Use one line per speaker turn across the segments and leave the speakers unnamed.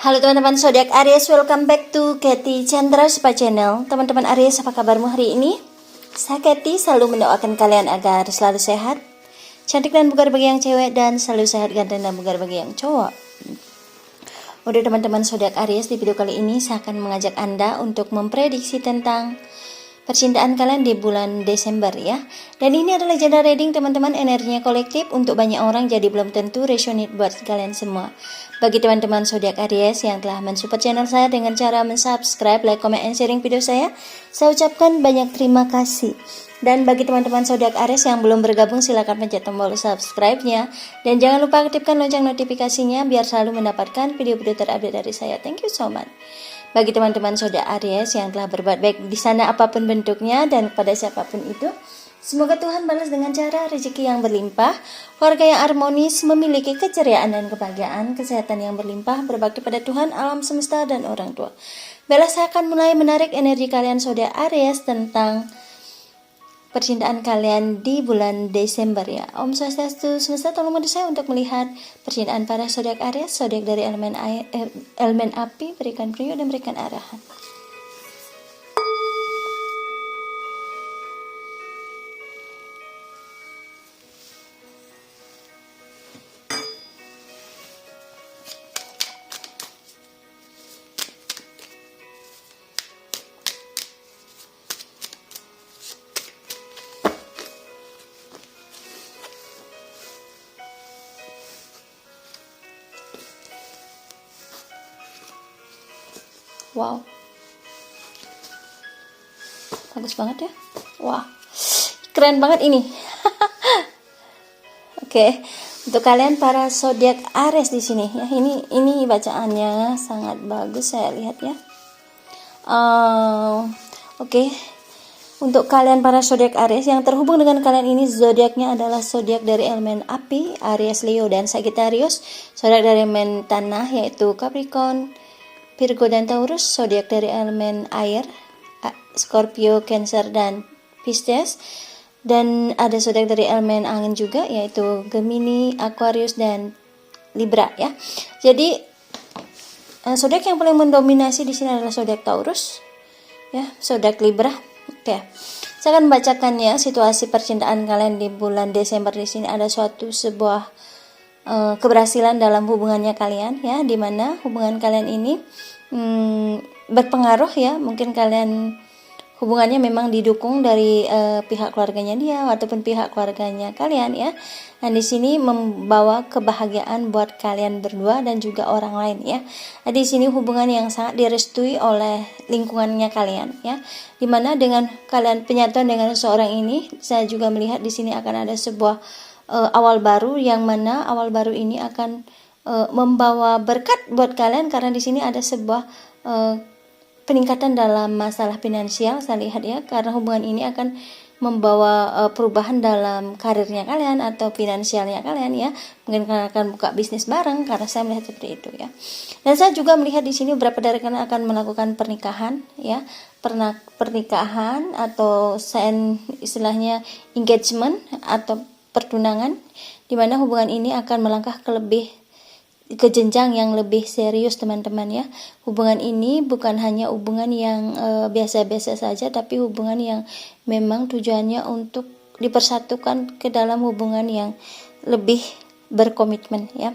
Halo teman-teman zodiak Aries, welcome back to Katy Chandra Spa Channel. Teman-teman Aries, apa kabarmu hari ini? Saya Katy selalu mendoakan kalian agar selalu sehat, cantik dan bugar bagi yang cewek, dan selalu sehat ganteng dan bugar bagi yang cowok. Udah teman-teman zodiak Aries, di video kali ini saya akan mengajak Anda untuk memprediksi tentang percintaan kalian di bulan Desember ya. Dan ini adalah general reading teman-teman, energinya kolektif untuk banyak orang, jadi belum tentu resonate buat kalian semua. Bagi teman-teman zodiak Aries yang telah mensupport channel saya dengan cara mensubscribe, like, comment, and sharing video saya ucapkan banyak terima kasih. Dan bagi teman-teman zodiak Aries yang belum bergabung, silakan pencet tombol subscribe-nya dan jangan lupa aktifkan lonceng notifikasinya biar selalu mendapatkan video-video terupdate dari saya. Thank you so much. Bagi teman-teman zodiak Aries yang telah berbuat baik di sana apapun bentuknya dan kepada siapapun itu, semoga Tuhan balas dengan cara rezeki yang berlimpah, keluarga yang harmonis, memiliki keceriaan dan kebahagiaan, kesehatan yang berlimpah, berbakti pada Tuhan, alam semesta, dan orang tua. Baiklah, saya akan mulai menarik energi kalian zodiak Aries tentang percintaan kalian di bulan Desember ya. Om Swastiastu, semesta tolong bantu saya untuk melihat percintaan para zodiak Aries, zodiak dari elemen air, elemen api, berikan petunjuk dan berikan arahan. Wow, bagus banget ya. Wah, keren banget ini. Oke, untuk kalian para zodiak Aries di sini ya, ini bacaannya sangat bagus saya lihat ya. Oke. Untuk kalian para zodiak Aries yang terhubung dengan kalian ini, zodiaknya adalah zodiak dari elemen api, Aries, Leo, dan Sagittarius. Zodiak dari elemen tanah yaitu Capricorn, Virgo, dan Taurus. Zodiak dari elemen air, Scorpio, Cancer, dan Pisces. Dan ada zodiak dari elemen angin juga yaitu Gemini, Aquarius, dan Libra ya. Jadi zodiak yang paling mendominasi di sini adalah zodiak Taurus ya, zodiak Libra. Oke. Saya akan membacakan ya situasi percintaan kalian di bulan Desember. Di sini ada sebuah keberhasilan dalam hubungannya kalian ya, dimana hubungan kalian ini berpengaruh ya. Mungkin kalian hubungannya memang didukung dari pihak keluarganya dia ataupun pihak keluarganya kalian ya. Dan di sini membawa kebahagiaan buat kalian berdua dan juga orang lain ya. Nah, di sini hubungan yang sangat direstui oleh lingkungannya kalian ya. Dimana dengan kalian penyatuan dengan seseorang ini, saya juga melihat di sini akan ada sebuah awal baru, yang mana awal baru ini akan membawa berkat buat kalian, karena di sini ada sebuah peningkatan dalam masalah finansial saya lihat ya, karena hubungan ini akan membawa perubahan dalam karirnya kalian atau finansialnya kalian ya. Mungkin kalian akan buka bisnis bareng, karena saya melihat seperti itu ya. Dan saya juga melihat di sini beberapa dari kalian akan melakukan pernikahan ya, pernikahan atau istilahnya engagement atau pertunangan, di mana hubungan ini akan melangkah ke jenjang yang lebih serius teman-teman ya. Hubungan ini bukan hanya hubungan yang biasa-biasa saja, tapi hubungan yang memang tujuannya untuk dipersatukan ke dalam hubungan yang lebih berkomitmen ya.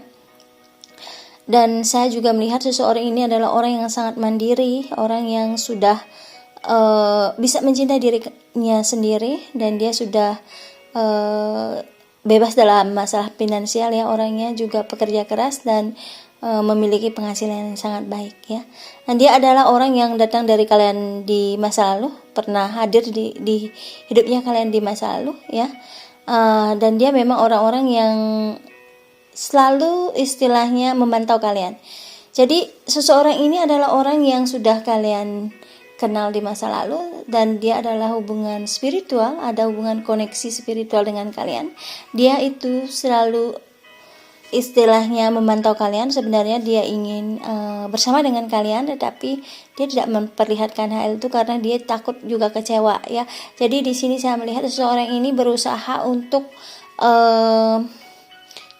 Dan saya juga melihat seseorang ini adalah orang yang sangat mandiri, orang yang sudah bisa mencintai dirinya sendiri, dan dia sudah bebas dalam masalah finansial ya. Orangnya juga pekerja keras dan memiliki penghasilan yang sangat baik ya. Dan dia adalah orang yang datang dari kalian di masa lalu, pernah hadir di hidupnya kalian di masa lalu ya. Dan dia memang orang-orang yang selalu istilahnya memantau kalian. Jadi seseorang ini adalah orang yang sudah kalian kenal di masa lalu, dan dia adalah hubungan spiritual, ada hubungan koneksi spiritual dengan kalian. Dia itu selalu istilahnya memantau kalian. Sebenarnya dia ingin bersama dengan kalian, tetapi dia tidak memperlihatkan hal itu karena dia takut juga kecewa ya. Jadi di sini saya melihat seseorang ini berusaha untuk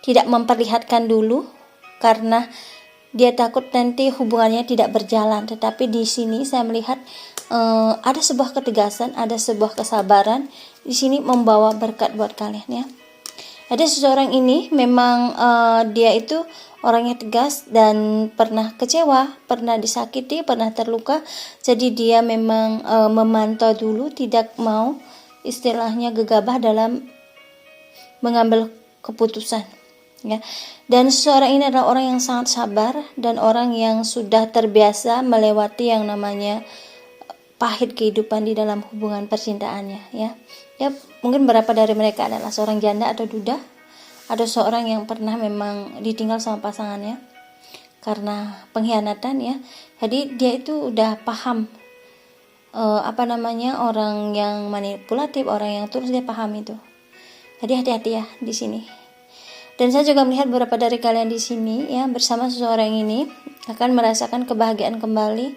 tidak memperlihatkan dulu, karena dia takut nanti hubungannya tidak berjalan. Tetapi di sini saya melihat ada sebuah ketegasan, ada sebuah kesabaran di sini membawa berkat buat kalian ya. Ada seseorang ini memang dia itu orangnya tegas dan pernah kecewa, pernah disakiti, pernah terluka. Jadi dia memang memantau dulu, tidak mau istilahnya gegabah dalam mengambil keputusan ya. Dan seseorang ini adalah orang yang sangat sabar dan orang yang sudah terbiasa melewati yang namanya pahit kehidupan di dalam hubungan percintaannya ya. Ya, mungkin beberapa dari mereka adalah seorang janda atau duda, ada seorang yang pernah memang ditinggal sama pasangannya karena pengkhianatan ya. Jadi dia itu udah paham orang yang manipulatif, orang yang tulus, dia paham itu. Jadi hati-hati ya di sini. Dan saya juga melihat beberapa dari kalian di sini ya bersama seseorang ini akan merasakan kebahagiaan kembali,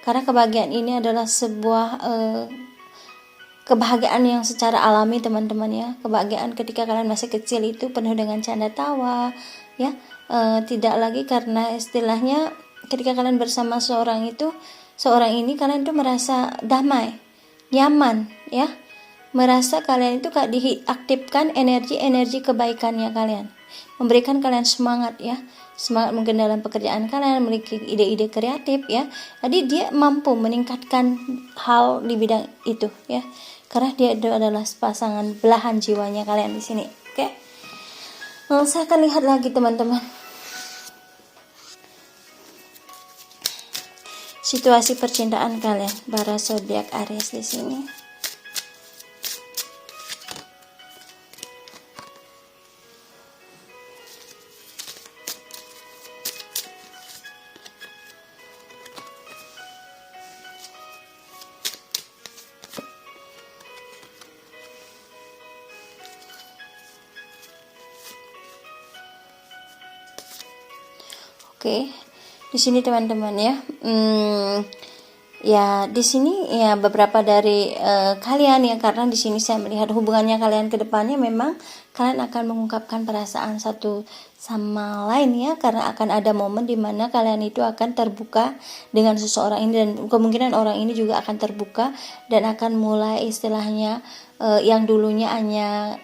karena kebahagiaan ini adalah sebuah kebahagiaan yang secara alami teman-teman ya. Kebahagiaan ketika kalian masih kecil itu penuh dengan canda tawa ya, tidak lagi karena istilahnya ketika kalian bersama seorang ini kalian itu merasa damai, nyaman ya, merasa kalian itu diaktifkan energi kebaikannya kalian, memberikan kalian semangat ya, semangat mungkin dalam pekerjaan kalian, memiliki ide-ide kreatif ya. Jadi dia mampu meningkatkan hal di bidang itu ya, karena dia adalah pasangan belahan jiwanya kalian di sini. Oke. Saya akan lihat lagi teman-teman situasi percintaan kalian para zodiak Aries di sini. Oke, di sini teman-teman ya, ya di sini ya beberapa dari kalian ya, karena di sini saya melihat hubungannya kalian ke depannya memang kalian akan mengungkapkan perasaan satu sama lain ya, karena akan ada momen di mana kalian itu akan terbuka dengan seseorang ini, dan kemungkinan orang ini juga akan terbuka dan akan mulai istilahnya yang dulunya hanya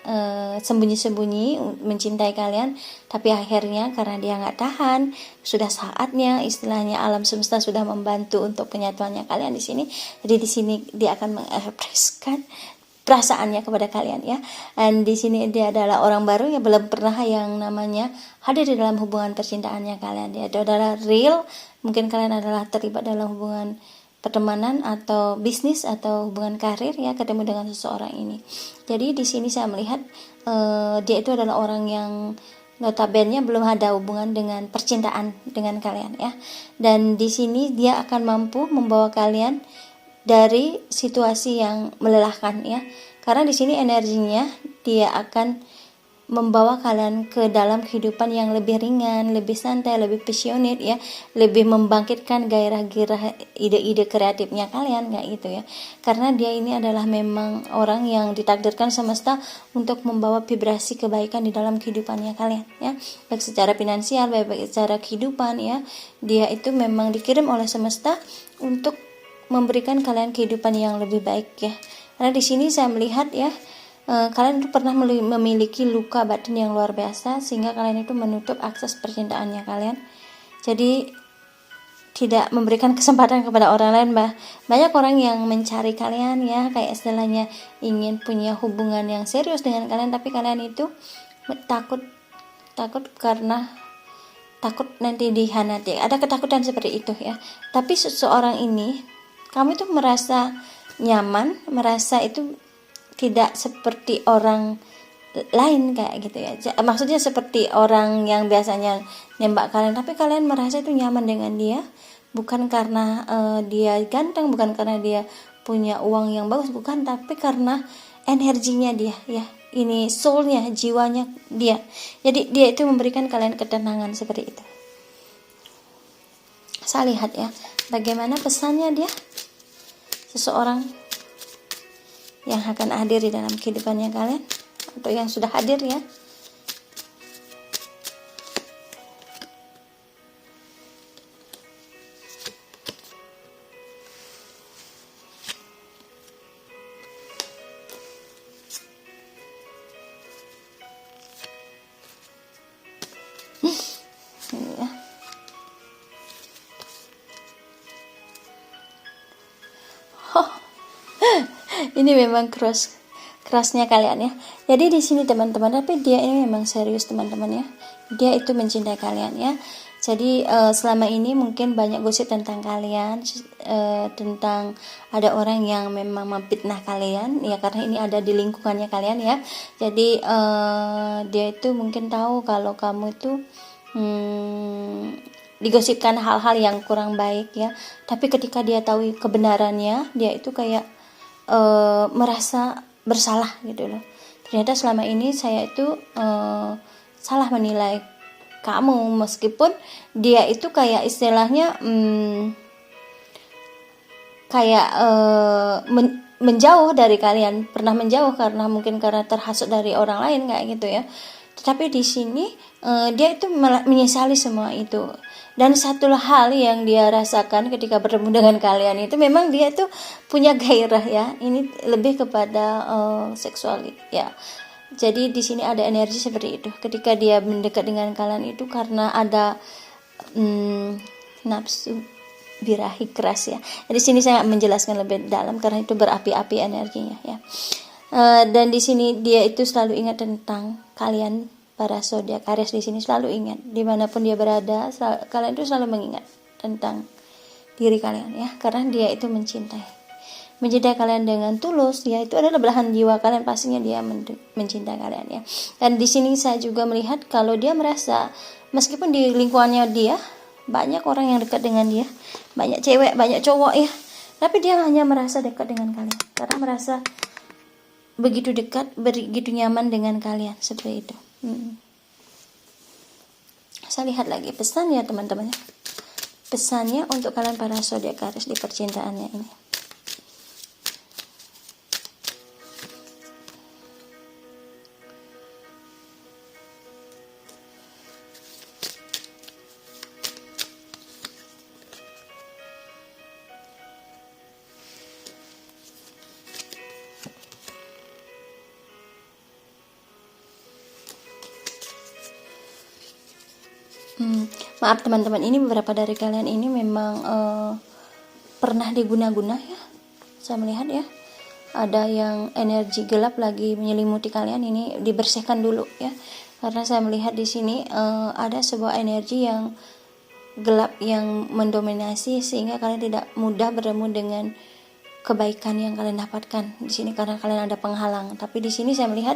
sembunyi-sembunyi mencintai kalian, tapi akhirnya karena dia nggak tahan, sudah saatnya istilahnya alam semesta sudah membantu untuk penyatuannya kalian di sini. Jadi di sini dia akan mengekspresikan perasaannya kepada kalian ya. Dan di sini dia adalah orang baru yang belum pernah yang namanya hadir di dalam hubungan percintaannya kalian. Dia adalah real, mungkin kalian adalah terlibat dalam hubungan pertemanan atau bisnis atau hubungan karir ya, ketemu dengan seseorang ini. Jadi di sini saya melihat dia itu adalah orang yang notabene belum ada hubungan dengan percintaan dengan kalian ya. Dan di sini dia akan mampu membawa kalian dari situasi yang melelahkan ya. Karena di sini energinya dia akan membawa kalian ke dalam kehidupan yang lebih ringan, lebih santai, lebih passionate ya, lebih membangkitkan gairah-gairah ide-ide kreatifnya kalian kayak gitu ya. Karena dia ini adalah memang orang yang ditakdirkan semesta untuk membawa vibrasi kebaikan di dalam kehidupannya kalian ya, baik secara finansial, baik secara kehidupan ya. Dia itu memang dikirim oleh semesta untuk memberikan kalian kehidupan yang lebih baik ya. Karena di sini saya melihat ya, kalian itu pernah memiliki luka batin yang luar biasa sehingga kalian itu menutup akses percintaannya kalian. Jadi tidak memberikan kesempatan kepada orang lain. Banyak orang yang mencari kalian ya, kayak istilahnya ingin punya hubungan yang serius dengan kalian, tapi kalian itu takut karena takut nanti dihianati. Ada ketakutan seperti itu ya. Tapi seseorang ini, kamu itu merasa nyaman, merasa itu tidak seperti orang lain kayak gitu ya. Maksudnya seperti orang yang biasanya nembak kalian, tapi kalian merasa itu nyaman dengan dia, bukan karena dia ganteng, bukan karena dia punya uang yang bagus, bukan, tapi karena energinya dia ya. Ini soulnya, jiwanya dia. Jadi dia itu memberikan kalian ketenangan seperti itu. Saya lihat ya, bagaimana pesannya dia, seseorang yang akan hadir di dalam kehidupannya kalian atau yang sudah hadir ya. Ini memang kerasnya kalian ya. Jadi di sini teman-teman, tapi dia ini memang serius teman-teman ya. Dia itu mencintai kalian ya. Jadi selama ini mungkin banyak gosip tentang kalian, tentang ada orang yang memang memfitnah kalian ya, karena ini ada di lingkungannya kalian ya. Jadi dia itu mungkin tahu kalau kamu itu digosipkan hal-hal yang kurang baik ya. Tapi ketika dia tahu kebenarannya, dia itu kayak merasa bersalah gitu loh. Ternyata selama ini saya itu salah menilai kamu, meskipun dia itu kayak istilahnya kayak menjauh dari kalian, pernah menjauh karena mungkin karena terhasut dari orang lain kayak gitu ya. Tetapi di sini dia itu menyesali semua itu. Dan satu hal yang dia rasakan ketika bertemu dengan kalian itu, memang dia itu punya gairah ya. Ini lebih kepada seksual ya. Jadi di sini ada energi seperti itu. Ketika dia mendekat dengan kalian itu karena ada nafsu birahi keras ya. Di sini saya menjelaskan lebih dalam karena itu berapi-api energinya ya. Dan di sini dia itu selalu ingat tentang kalian. Para zodiak Aries di sini selalu ingat, dimanapun dia berada, kalian itu selalu mengingat tentang diri kalian ya, karena dia itu mencintai kalian dengan tulus ya. Itu adalah belahan jiwa kalian, pastinya dia mencintai kalian ya. Dan di sini saya juga melihat kalau dia merasa meskipun di lingkungannya dia banyak orang yang dekat dengan dia, banyak cewek, banyak cowok ya, tapi dia hanya merasa dekat dengan kalian karena merasa begitu dekat, begitu nyaman dengan kalian seperti itu. Saya lihat lagi pesan ya teman-teman, pesannya untuk kalian para zodiak Aries di percintaannya ini. Maaf teman-teman, ini beberapa dari kalian ini memang pernah diguna-guna ya. Saya melihat ya, ada yang energi gelap lagi menyelimuti kalian, ini dibersihkan dulu ya. Karena saya melihat di sini ada sebuah energi yang gelap yang mendominasi sehingga kalian tidak mudah bertemu dengan kebaikan yang kalian dapatkan di sini karena kalian ada penghalang. Tapi di sini saya melihat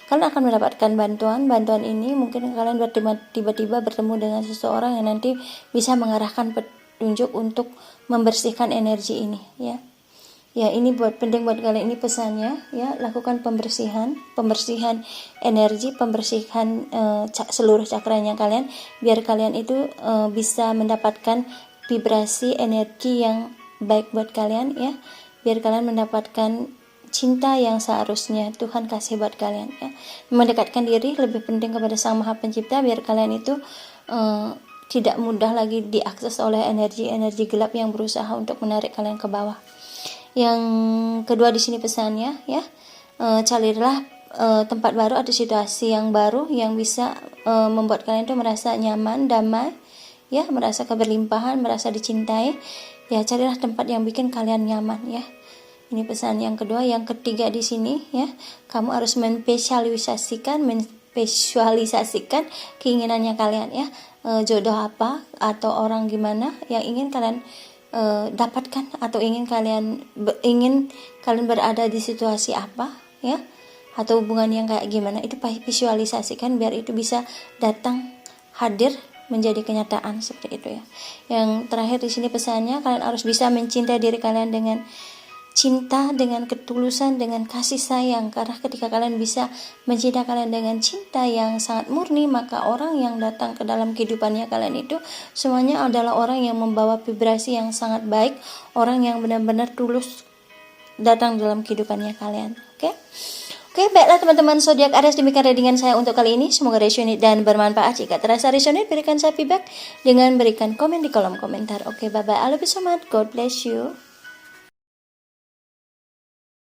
kalian akan mendapatkan bantuan ini. Mungkin kalian tiba-tiba bertemu dengan seseorang yang nanti bisa mengarahkan petunjuk untuk membersihkan energi ini ya. Ya, ini penting buat kalian, ini pesannya ya, lakukan pembersihan energi, pembersihan seluruh cakranya kalian biar kalian itu bisa mendapatkan vibrasi energi yang baik buat kalian ya. Biar kalian mendapatkan cinta yang seharusnya Tuhan kasih buat kalian ya. Mendekatkan diri lebih penting kepada Sang Maha Pencipta biar kalian itu tidak mudah lagi diakses oleh energi-energi gelap yang berusaha untuk menarik kalian ke bawah. Yang kedua di sini pesannya ya, carilah tempat baru atau situasi yang baru yang bisa membuat kalian itu merasa nyaman, damai ya, merasa keberlimpahan, merasa dicintai ya. Carilah tempat yang bikin kalian nyaman ya. Ini pesan yang kedua. Yang ketiga di sini ya, kamu harus menspesialisasikan keinginannya kalian ya, jodoh apa atau orang gimana yang ingin kalian dapatkan, atau ingin kalian berada di situasi apa ya, atau hubungan yang kayak gimana, itu visualisasikan biar itu bisa datang, hadir, menjadi kenyataan seperti itu ya. Yang terakhir di sini pesannya, kalian harus bisa mencintai diri kalian dengan cinta, dengan ketulusan, dengan kasih sayang. Karena ketika kalian bisa mencintai kalian dengan cinta yang sangat murni, maka orang yang datang ke dalam kehidupannya kalian itu semuanya adalah orang yang membawa vibrasi yang sangat baik, orang yang benar-benar tulus datang dalam kehidupannya kalian. Oke, baiklah teman-teman zodiak Aries, demikian readingan saya untuk kali ini. Semoga resonate dan bermanfaat. Jika terasa resonate, berikan saya feedback dengan berikan komen di kolom komentar. Oke, bye-bye. I love you so much. God bless you.